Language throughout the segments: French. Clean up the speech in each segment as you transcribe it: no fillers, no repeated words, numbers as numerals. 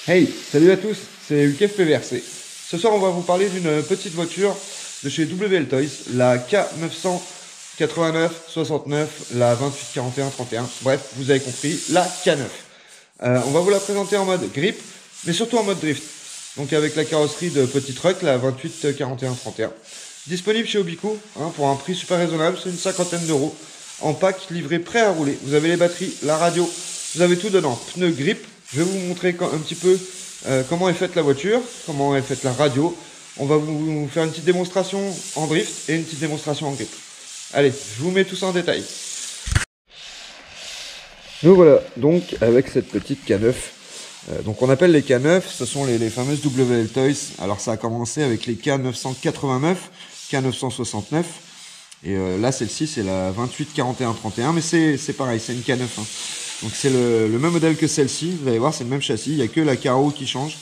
Hey, salut à tous, c'est UKF PVRC. Ce soir, on va vous parler d'une petite voiture de chez WL Toys, la K989-69, la 2841-31. Bref, vous avez compris, la K9. On va vous la présenter en mode grip, mais surtout en mode drift. Donc avec la carrosserie de petit truck, la 2841-31. Disponible chez Obico, pour un prix super raisonnable, c'est une cinquantaine d'euros. En pack livré prêt à rouler. Vous avez les batteries, la radio, vous avez tout dedans. Pneus grip. Je vais vous montrer un petit peu comment est faite la voiture, comment est faite la radio. On va vous faire une petite démonstration en drift et une petite démonstration en grip. Allez, je vous mets tout ça en détail. Nous voilà donc avec cette petite K9. Donc on appelle les K9, ce sont les fameuses WL Toys. Alors ça a commencé avec les K989, K969. Et là celle-ci c'est la 2841-31, mais c'est pareil, c'est une K9. Donc c'est le même modèle que celle-ci, vous allez voir c'est le même châssis, il n'y a que la carreau qui change.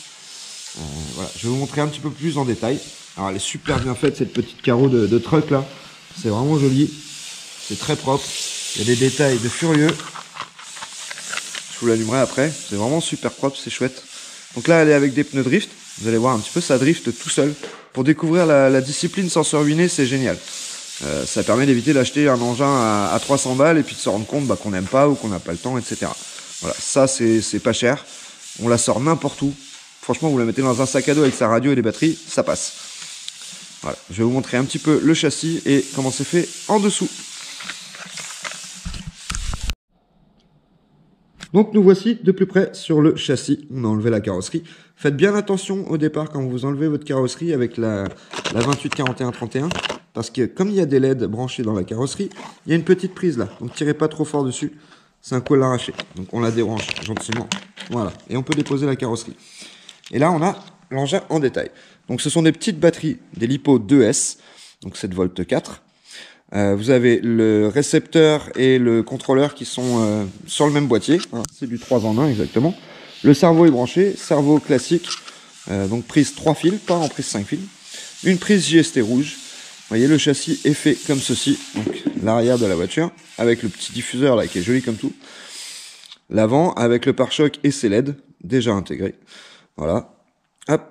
Voilà, je vais vous montrer un petit peu plus en détail. Alors elle est super bien faite cette petite carreau de truck là, c'est vraiment joli, c'est très propre, il y a des détails de furieux. Je vous l'allumerai après, c'est vraiment super propre, c'est chouette. Donc là elle est avec des pneus drift, vous allez voir un petit peu ça drift tout seul. Pour découvrir la discipline sans se ruiner, c'est génial. Ça permet d'éviter d'acheter un engin à 300 balles et puis de se rendre compte qu'on n'aime pas ou qu'on n'a pas le temps, etc. Voilà, ça c'est pas cher. On la sort n'importe où. Franchement, vous la mettez dans un sac à dos avec sa radio et les batteries, ça passe. Voilà, je vais vous montrer un petit peu le châssis et comment c'est fait en dessous. Donc nous voici de plus près sur le châssis. On a enlevé la carrosserie. Faites bien attention au départ quand vous enlevez votre carrosserie avec la 2841-31. Parce que comme il y a des LED branchés dans la carrosserie, il y a une petite prise là. Donc tirez pas trop fort dessus. C'est un coup à l'arracher. Donc on la débranche gentiment. Voilà. Et on peut déposer la carrosserie. Et là on a l'engin en détail. Donc ce sont des petites batteries, des LiPo 2S. Donc 7 volts 4. Vous avez le récepteur et le contrôleur qui sont sur le même boîtier. C'est du 3 en 1 exactement. Le cerveau est branché. Cerveau classique. Donc prise 3 fils, pas en prise 5 fils. Une prise JST rouge. Vous voyez, le châssis est fait comme ceci, donc l'arrière de la voiture, avec le petit diffuseur là qui est joli comme tout. L'avant avec le pare-choc et ses LED déjà intégrés. Voilà. Hop.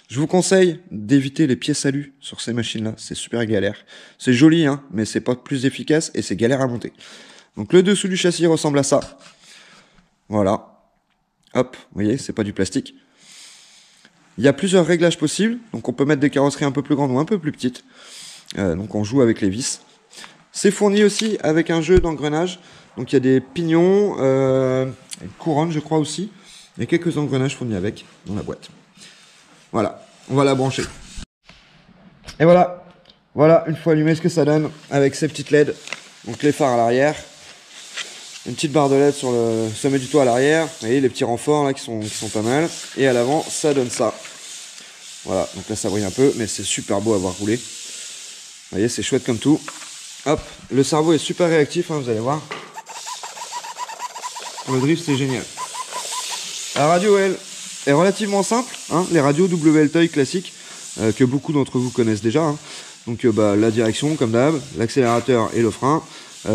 Je vous conseille d'éviter les pièces alu sur ces machines-là, c'est super galère. C'est joli, mais c'est pas plus efficace et c'est galère à monter. Donc le dessous du châssis ressemble à ça. Voilà. Hop, vous voyez, c'est pas du plastique. Il y a plusieurs réglages possibles, donc on peut mettre des carrosseries un peu plus grandes ou un peu plus petites. Donc on joue avec les vis. C'est fourni aussi avec un jeu d'engrenages. Donc il y a des pignons, une couronne je crois aussi. Il y a quelques engrenages fournis avec dans la boîte. Voilà, on va la brancher. Et voilà, une fois allumé ce que ça donne avec ces petites LED. Donc les phares à l'arrière. Une petite barre de LED sur le sommet du toit à l'arrière. Vous voyez les petits renforts là qui sont pas mal. Et à l'avant ça donne ça. Voilà, donc là ça brille un peu mais c'est super beau à voir rouler. Vous voyez, c'est chouette comme tout. Hop, le cerveau est super réactif, vous allez voir. Pour le drift, c'est génial. La radio, elle, est relativement simple. Les radios WL Toy classiques, que beaucoup d'entre vous connaissent déjà. Donc la direction, comme d'hab, l'accélérateur et le frein.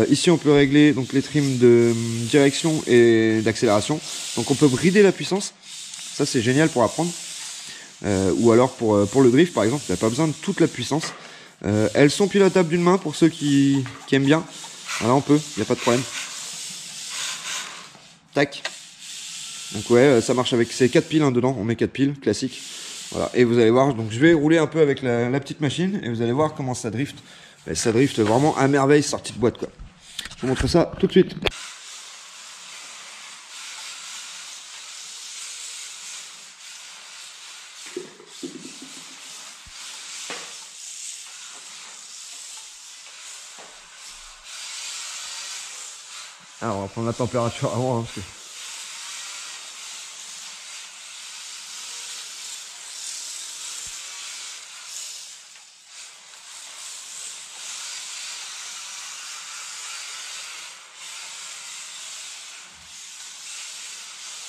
Ici, on peut régler donc, les trims de direction et d'accélération. Donc on peut brider la puissance. Ça, c'est génial pour apprendre. Ou alors pour le drift, par exemple, il n'y a pas besoin de toute la puissance. Elles sont pilotables d'une main pour ceux qui aiment bien. Voilà, on peut, il n'y a pas de problème. Tac. Donc ouais, ça marche avec ces 4 piles dedans. On met 4 piles, classique. Voilà, et vous allez voir, donc je vais rouler un peu avec la petite machine et vous allez voir comment ça drift. Et ça drift vraiment à merveille, sortie de boîte quoi. Je vous montre ça tout de suite. Alors on va prendre la température avant parce que...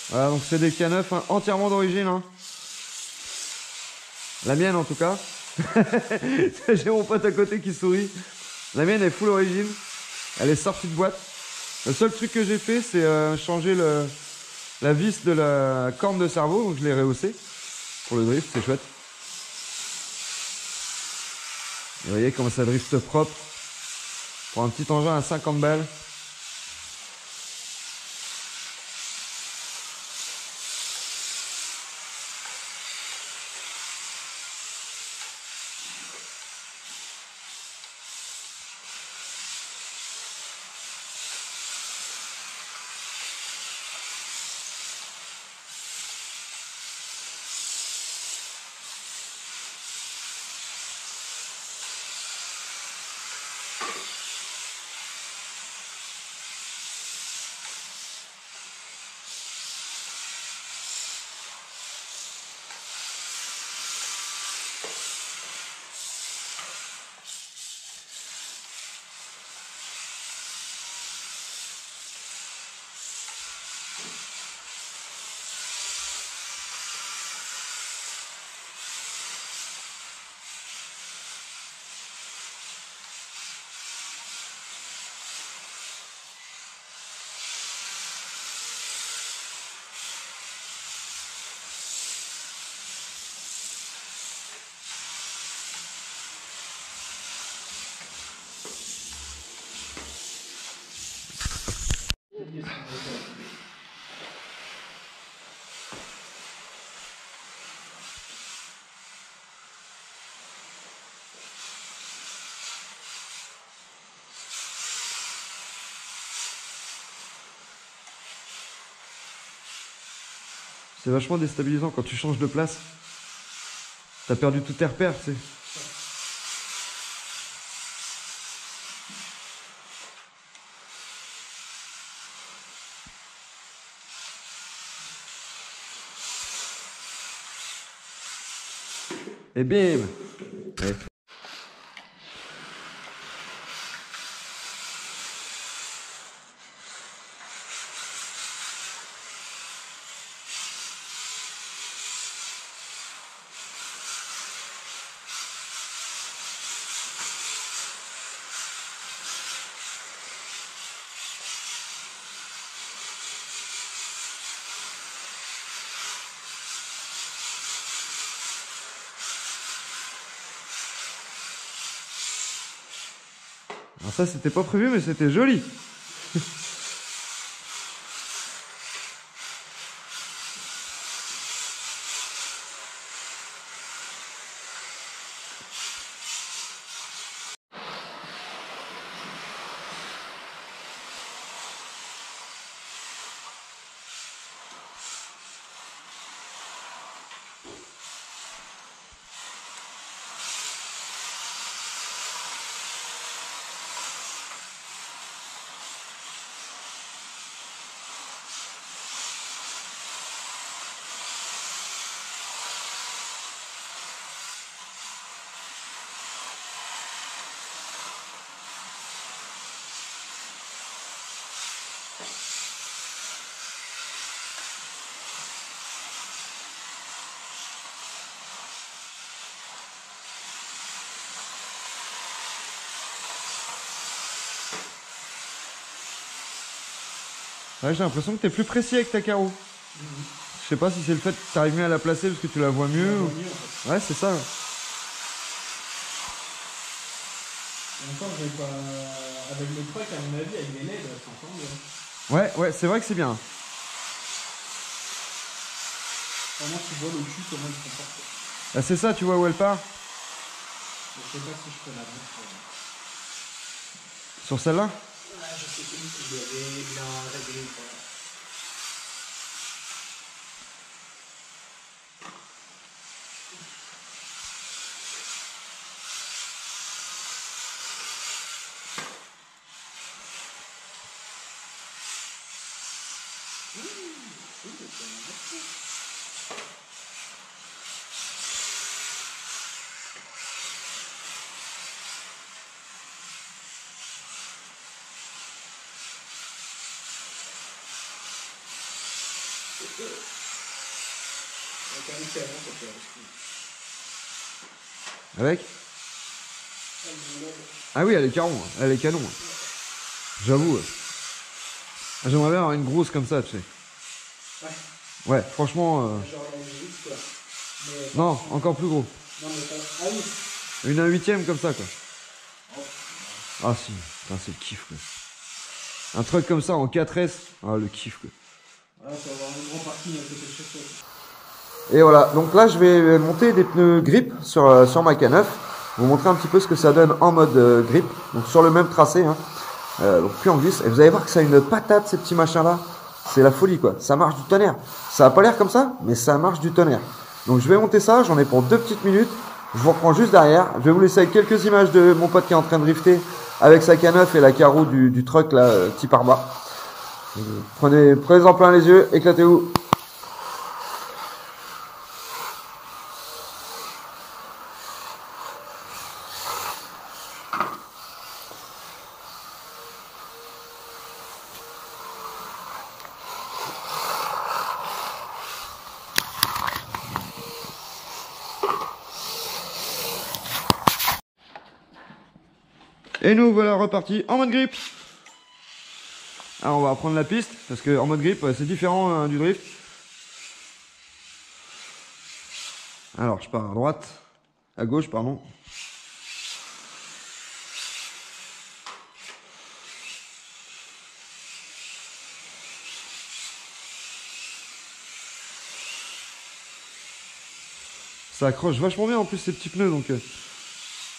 Voilà, donc c'est des K9 entièrement d'origine. La mienne en tout cas. J'ai mon pote à côté qui sourit. La mienne est full origine. Elle est sortie de boîte. Le seul truc que j'ai fait, c'est changer la vis de la corne de cerveau, donc je l'ai rehaussée pour le drift, c'est chouette. Et vous voyez comment ça drift propre pour un petit engin à 50 balles. C'est vachement déstabilisant quand tu changes de place. T'as perdu tous tes repères, tu sais. Et bim! Ouais. Alors ça, c'était pas prévu, mais c'était joli. Ouais, j'ai l'impression que t'es plus précis avec ta carreau. Je sais pas si c'est le fait que t'arrives mieux à la placer parce que tu la vois mieux. Ou... mieux en fait. Ouais, c'est ça. Encore, j'ai pas. Avec le truc, à mon avis, avec les LED, c'est encore mieux. Ouais, ouais, c'est vrai que c'est bien. Vraiment, tu vois le cul, comment il se comporte. Ah, c'est ça, tu vois où elle part? Je sais pas si je peux la mettre. Sur celle-là? Ouais, je sais plus si je l'avais bien réglé ou pas. Avec? Ah oui, elle est canon, elle est canon. J'avoue. J'aimerais bien avoir une grosse comme ça, tu sais. Ouais, franchement... Genre la X, quoi. Mais, Non, encore plus gros. non, mais pas... Ah oui. Une 1/8 comme ça, quoi. Oh. Ah si, putain, c'est le kiff, quoi. Un truc comme ça en 4S, ah le kiff, quoi. Voilà, faut avoir un grand parking à côté de chez toi. Et voilà, donc là je vais monter des pneus grip sur ma K9. Vous montrer un petit peu ce que ça donne en mode grip. Donc sur le même tracé, hein. Donc plus en glisse. Et vous allez voir que ça a une patate ces petits machins là. C'est la folie quoi. Ça marche du tonnerre. Ça a pas l'air comme ça, mais ça marche du tonnerre. Donc je vais monter ça, j'en ai pour 2 petites minutes. Je vous reprends juste derrière. Je vais vous laisser avec quelques images de mon pote qui est en train de drifter avec sa K9 et la carreau du truck là, petit par bas. Prenez-en plein les yeux, éclatez-vous. Et nous voilà repartis en mode grip. Alors on va reprendre la piste parce que en mode grip c'est différent du drift. Alors je pars à droite, à gauche pardon. Ça accroche vachement bien en plus ces petits pneus donc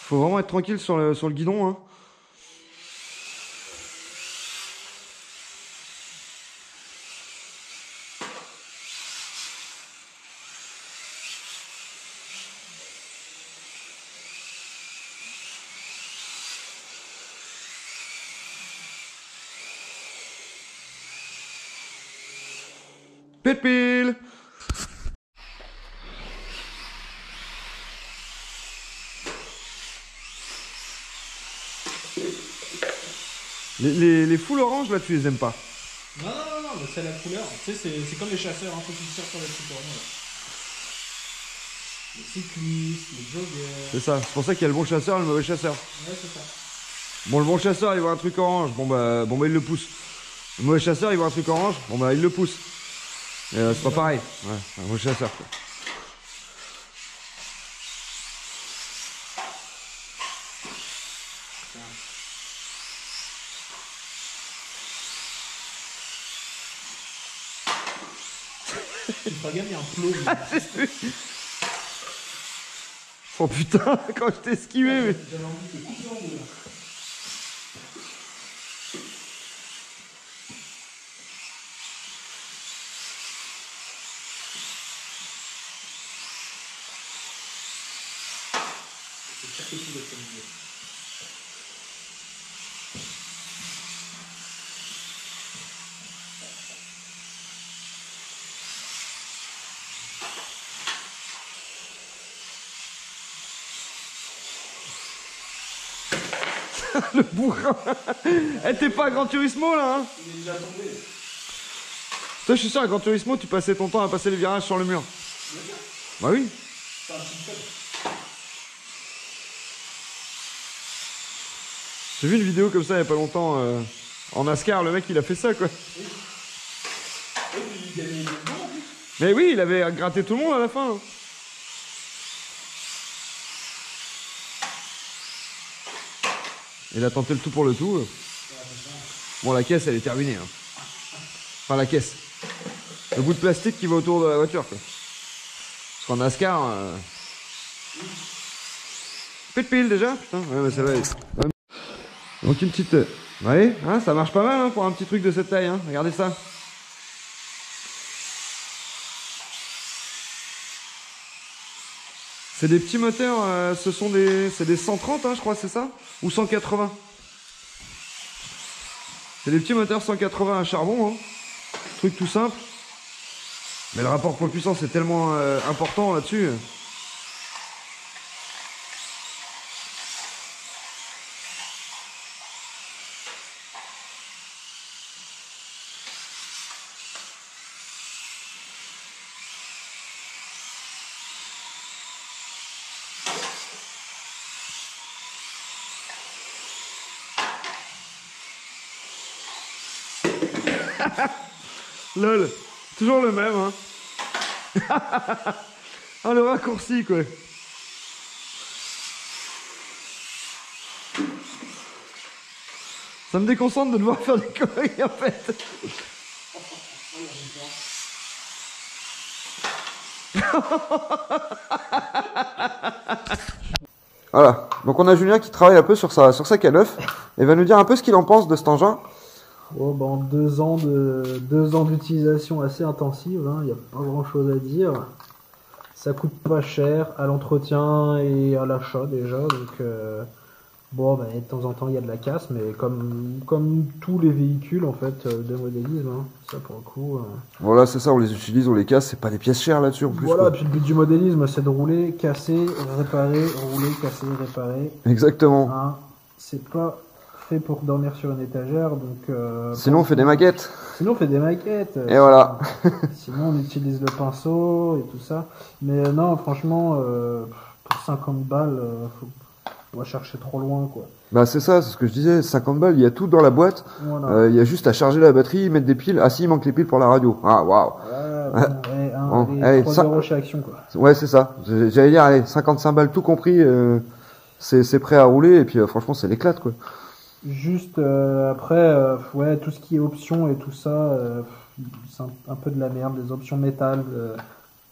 faut vraiment être tranquille sur le guidon hein. Pile pile. Les full orange là tu les aimes pas? Non, mais c'est la couleur. Tu sais, c'est comme les chasseurs, hein, faut qu'ils tirent sur les trucs orange. Les cyclistes, les joggers. C'est ça, c'est pour ça qu'il y a le bon chasseur et le mauvais chasseur. Ouais, c'est ça. Bon le bon chasseur il voit un truc orange, bon bah il le pousse. Le mauvais chasseur il voit un truc orange, bon bah il le pousse. C'est pas pareil, ouais, un mauvais chasseur quoi. Tu feras gagner un plot. Oh putain, quand je t'ai esquivé mais... J'avais envie de couper en deux là. C'est chaque épisode de cette vidéo. Le bourrin. Eh, t'es pas à Gran Turismo là hein? Il est déjà tombé. Toi je suis sûr à Gran Turismo tu passais ton temps à passer les virages sur le mur. Bah oui. C'est un petit peu. J'ai vu une vidéo comme ça il y a pas longtemps en NASCAR, le mec il a fait ça quoi. Oui. Et puis il gagnait des bons en plus. Mais oui, il avait gratté tout le monde à la fin. Hein. Il a tenté le tout pour le tout. Bon la caisse elle est terminée. Hein. Enfin la caisse. Le bout de plastique qui va autour de la voiture quoi. Parce qu'en NASCAR... Pile déjà putain, ouais mais ça va. Donc une petite... Ouais, hein, ça marche pas mal hein, pour un petit truc de cette taille. Hein. Regardez ça. C'est des petits moteurs, c'est des 130 hein, je crois, c'est ça? Ou 180? C'est des petits moteurs 180 à charbon, hein. Truc tout simple. Mais le rapport poids-puissance est tellement important là-dessus. Lol. Toujours le même, hein. Ah, le raccourci, quoi. Ça me déconcentre de devoir faire des conneries, en fait. Voilà, donc on a Julien qui travaille un peu sur sa K9 et va nous dire un peu ce qu'il en pense de cet engin. Oh, ben, 2 ans d'utilisation assez intensive, il n'y a pas grand chose à dire. Ça coûte pas cher à l'entretien et à l'achat déjà, donc bon, ben, de temps en temps il y a de la casse, mais comme tous les véhicules en fait de modélisme, hein, ça pour le coup. Voilà, c'est ça, on les utilise, on les casse, c'est pas des pièces chères là-dessus en plus. Voilà, quoi. puis le but du modélisme c'est de rouler, casser, réparer, rouler, casser, réparer. Exactement. Hein, c'est pas fait pour dormir sur une étagère, donc. Sinon on fait des maquettes. Sinon on fait des maquettes. Et voilà. Sinon on utilise le pinceau et tout ça. Mais non, franchement, pour 50 balles, faut pas chercher trop loin, quoi. Bah c'est ça, c'est ce que je disais, 50 balles, il y a tout dans la boîte. Voilà. Il y a juste à charger la batterie, mettre des piles. Ah si, il manque les piles pour la radio. Ah waouh. Bon, allez, 3 euros chez Action, quoi. Ouais, c'est ça. J'allais dire, allez, 55 balles tout compris, c'est prêt à rouler et puis franchement c'est l'éclate quoi. Juste après, ouais, tout ce qui est options et tout ça, c'est un peu de la merde. Les options métal,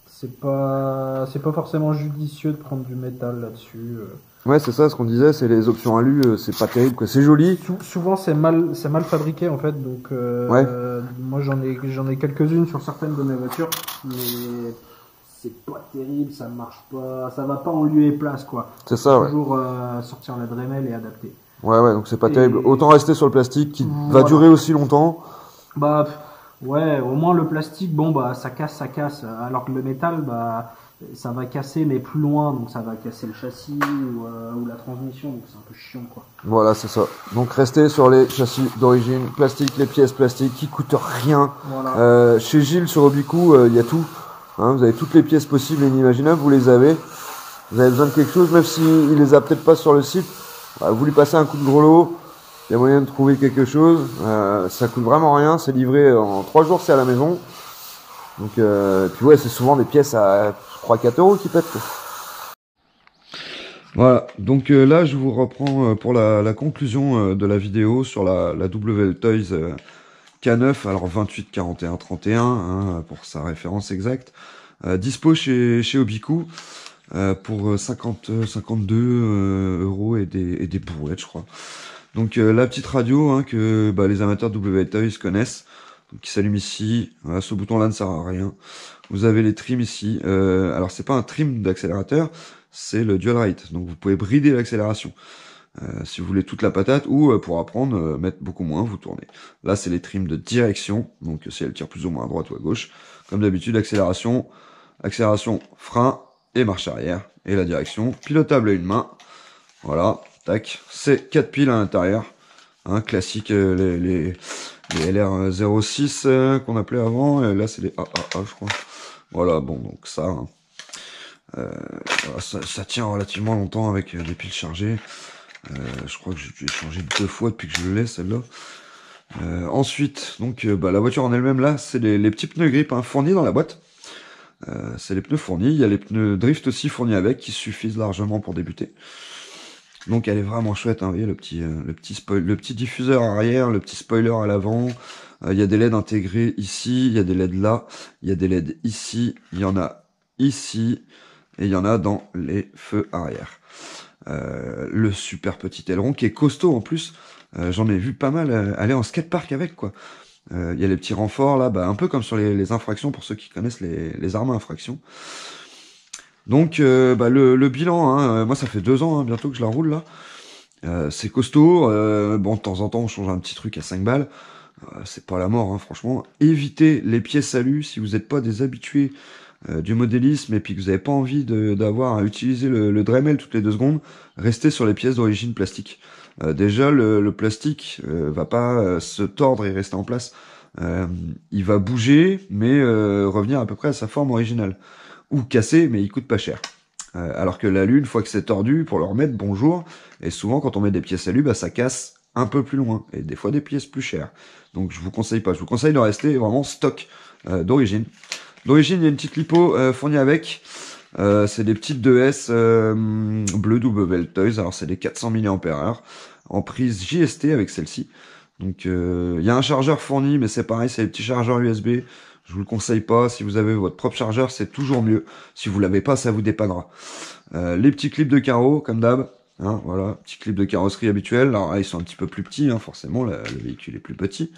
c'est pas forcément judicieux de prendre du métal là-dessus. Ouais, c'est ça, ce qu'on disait, c'est les options alu, c'est pas terrible quoi. C'est joli. Souvent c'est mal fabriqué en fait, donc Ouais. moi j'en ai quelques-unes sur certaines de mes voitures, mais c'est pas terrible, ça marche pas, ça va pas en lieu et place quoi. C'est ça, ouais. Toujours sortir la Dremel et adapter. Ouais, donc c'est pas terrible. Autant rester sur le plastique qui va Voilà. durer aussi longtemps. Bah ouais, au moins le plastique, bon bah ça casse, alors que le métal, bah ça va casser mais plus loin, donc ça va casser le châssis ou la transmission, donc c'est un peu chiant quoi. Voilà, c'est ça. Donc restez sur les châssis d'origine plastique, les pièces plastiques qui coûtent rien. Voilà. Chez Gilles sur Obicou, il y a tout. Hein, vous avez toutes les pièces possibles et inimaginables, vous les avez. Vous avez besoin de quelque chose, même s'il les a peut-être pas sur le site. Bah, vous lui passez un coup de gros lot, il y a moyen de trouver quelque chose. Ça coûte vraiment rien, c'est livré en 3 jours, c'est à la maison. Donc, puis ouais, c'est souvent des pièces à 3-4 euros qui pètent. Quoi. Voilà, donc là je vous reprends pour la conclusion de la vidéo sur la WL Toys K9, alors 28 41 31 hein, pour sa référence exacte. Dispo chez Obicou. Pour 52 euros et des brouettes, je crois. Donc la petite radio hein, que les amateurs de WL Toys connaissent, donc qui s'allume ici. Voilà, ce bouton-là ne sert à rien. Vous avez les trims ici. Alors c'est pas un trim d'accélérateur, c'est le dual rate. Donc vous pouvez brider l'accélération si vous voulez toute la patate, ou pour apprendre mettre beaucoup moins, vous tournez. Là c'est les trims de direction, donc si elle tire plus ou moins à droite ou à gauche. Comme d'habitude, accélération, frein. Et marche arrière, et la direction, pilotable à une main, voilà, tac, c'est 4 piles à l'intérieur, hein, classique, les LR06 qu'on appelait avant, et là c'est les AAA je crois, voilà, bon, donc ça, hein, voilà, ça tient relativement longtemps avec des piles chargées, je crois que j'ai dû changer 2 fois depuis que je le laisse celle-là. Ensuite, donc la voiture en elle-même là, c'est les petits pneus grip hein, fournis dans la boîte. C'est les pneus fournis, il y a les pneus drift aussi fournis avec, qui suffisent largement pour débuter. Donc elle est vraiment chouette, hein, vous voyez le petit diffuseur arrière, le petit spoiler à l'avant. Il y a des LED intégrés ici, il y a des LED là, il y a des LED ici, il y en a ici, et il y en a dans les feux arrière. Le super petit aileron qui est costaud en plus, j'en ai vu pas mal aller en skatepark avec quoi. Il y a les petits renforts là, un peu comme sur les infractions pour ceux qui connaissent les armes à infraction. Donc le bilan, hein, moi ça fait 2 ans hein, bientôt que je la roule là. C'est costaud, bon de temps en temps on change un petit truc à 5 balles. C'est pas la mort hein, franchement. Évitez les pièces alu si vous n'êtes pas des habitués du modélisme et puis que vous n'avez pas envie d'avoir à utiliser le Dremel toutes les 2 secondes. Restez sur les pièces d'origine plastique. Déjà le plastique va pas se tordre et rester en place, il va bouger mais revenir à peu près à sa forme originale, ou casser mais il coûte pas cher, alors que l'alu une fois que c'est tordu pour le remettre bonjour, et souvent quand on met des pièces alu ça casse un peu plus loin et des fois des pièces plus chères, donc je vous conseille pas, je vous conseille de rester vraiment stock d'origine. D'origine, il y a une petite lipo fournie avec. C'est des petites 2S bleu Double Toys. Alors c'est des 400 mAh en prise JST avec celle-ci. Donc il y a un chargeur fourni, mais c'est pareil, c'est des petits chargeurs USB. Je vous le conseille pas. Si vous avez votre propre chargeur, c'est toujours mieux. Si vous l'avez pas, ça vous dépannera. Les petits clips de carreaux, comme d'hab. Hein, voilà, petits clips de carrosserie habituels. Alors là, ils sont un petit peu plus petits, hein, forcément, le véhicule est plus petit.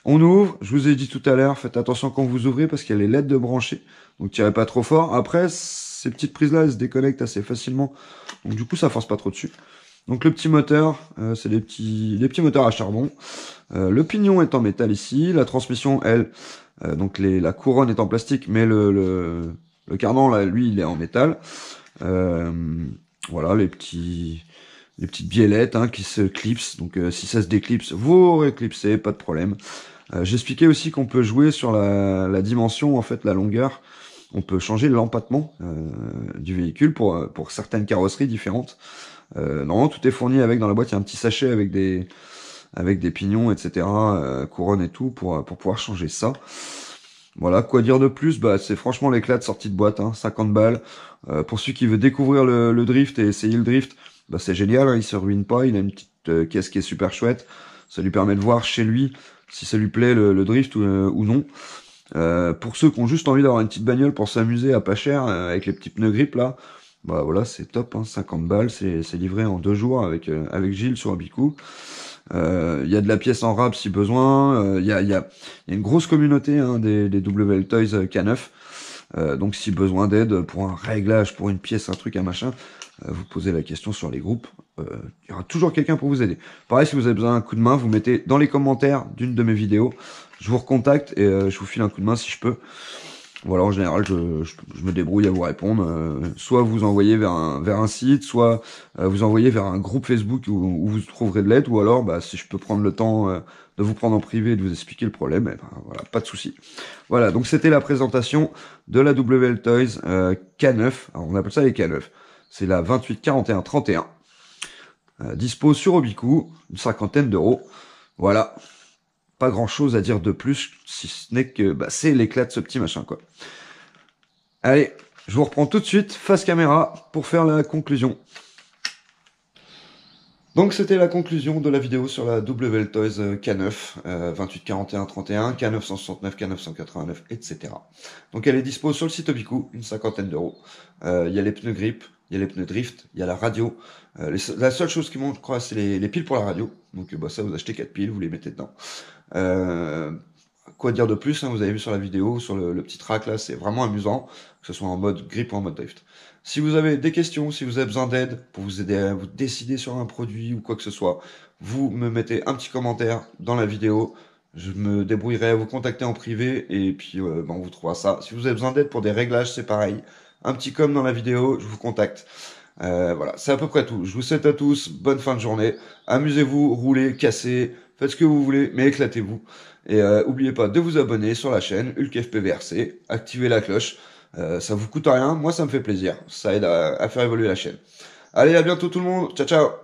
On ouvre, je vous ai dit tout à l'heure, faites attention quand vous ouvrez parce qu'il y a les LED de brancher. Donc tirez pas trop fort. Après, ces petites prises-là, elles se déconnectent assez facilement. Donc du coup, ça force pas trop dessus. Donc le petit moteur, c'est des petits moteurs à charbon. Le pignon est en métal ici. La transmission, elle, donc la couronne est en plastique, mais le cardan, là, lui, il est en métal. Voilà, les petites biellettes hein, qui se clipsent. Donc si ça se déclipse, vous réclipsez, pas de problème. J'expliquais aussi qu'on peut jouer sur la dimension, en fait, la longueur. On peut changer l'empattement du véhicule pour certaines carrosseries différentes. Normalement, tout est fourni avec dans la boîte. Il y a un petit sachet avec des pignons, etc., couronne et tout pour pouvoir changer ça. Voilà, quoi dire de plus, bah c'est franchement l'éclat de sortie de boîte, hein, 50 balles. Pour celui qui veut découvrir le drift et essayer le drift, bah c'est génial, hein, il se ruine pas, il a une petite caisse qui est super chouette. Ça lui permet de voir chez lui si ça lui plaît le drift ou non. Pour ceux qui ont juste envie d'avoir une petite bagnole pour s'amuser à pas cher avec les petits pneus grip là, bah voilà, c'est top, hein, 50 balles, c'est livré en 2 jours avec Gilles sur Abicou. Il y a de la pièce en rab si besoin. Il y a une grosse communauté hein, des WL Toys K9. Donc si besoin d'aide pour un réglage, pour une pièce, un truc, un machin, vous posez la question sur les groupes. Il y aura toujours quelqu'un pour vous aider. Pareil, si vous avez besoin d'un coup de main, vous mettez dans les commentaires d'une de mes vidéos. Je vous recontacte et je vous file un coup de main si je peux. Voilà, en général, je me débrouille à vous répondre. Soit vous envoyez vers un site, soit vous envoyez vers un groupe Facebook où vous trouverez de l'aide, ou alors, bah, si je peux prendre le temps de vous prendre en privé et de vous expliquer le problème, eh ben, voilà, pas de souci. Voilà, donc c'était la présentation de la WL Toys K9. Alors, on appelle ça les K9. C'est la 28 41 31. Dispo sur Obicou, une 50aine d'euros. Voilà. Pas grand chose à dire de plus, si ce n'est que bah, c'est l'éclat de ce petit machin, quoi. Allez, je vous reprends tout de suite, face caméra, pour faire la conclusion. Donc c'était la conclusion de la vidéo sur la WL Toys K9, 28 41 31, K969, K989, etc. Donc elle est dispo sur le site Obicou, une 50aine d'euros. Il y a les pneus grip, il y a les pneus drift, il y a la radio. La seule chose qui manque, je crois, c'est les piles pour la radio. Donc bah, ça, vous achetez 4 piles, vous les mettez dedans. Quoi dire de plus, hein, vous avez vu sur la vidéo, sur le petit track là, c'est vraiment amusant, que ce soit en mode grip ou en mode drift. Si vous avez des questions, si vous avez besoin d'aide pour vous aider à vous décider sur un produit ou quoi que ce soit, vous me mettez un petit commentaire dans la vidéo. Je me débrouillerai à vous contacter en privé et puis on vous trouvera ça. Si vous avez besoin d'aide pour des réglages, c'est pareil. Un petit com dans la vidéo, je vous contacte. Voilà, c'est à peu près tout. Je vous souhaite à tous bonne fin de journée. Amusez-vous, roulez, cassez, faites ce que vous voulez, mais éclatez-vous. Et n'oubliez pas de vous abonner sur la chaîne Hulk FPVRC, activez la cloche. Ça vous coûte rien, moi ça me fait plaisir. Ça aide à faire évoluer la chaîne. Allez, à bientôt tout le monde. Ciao, ciao.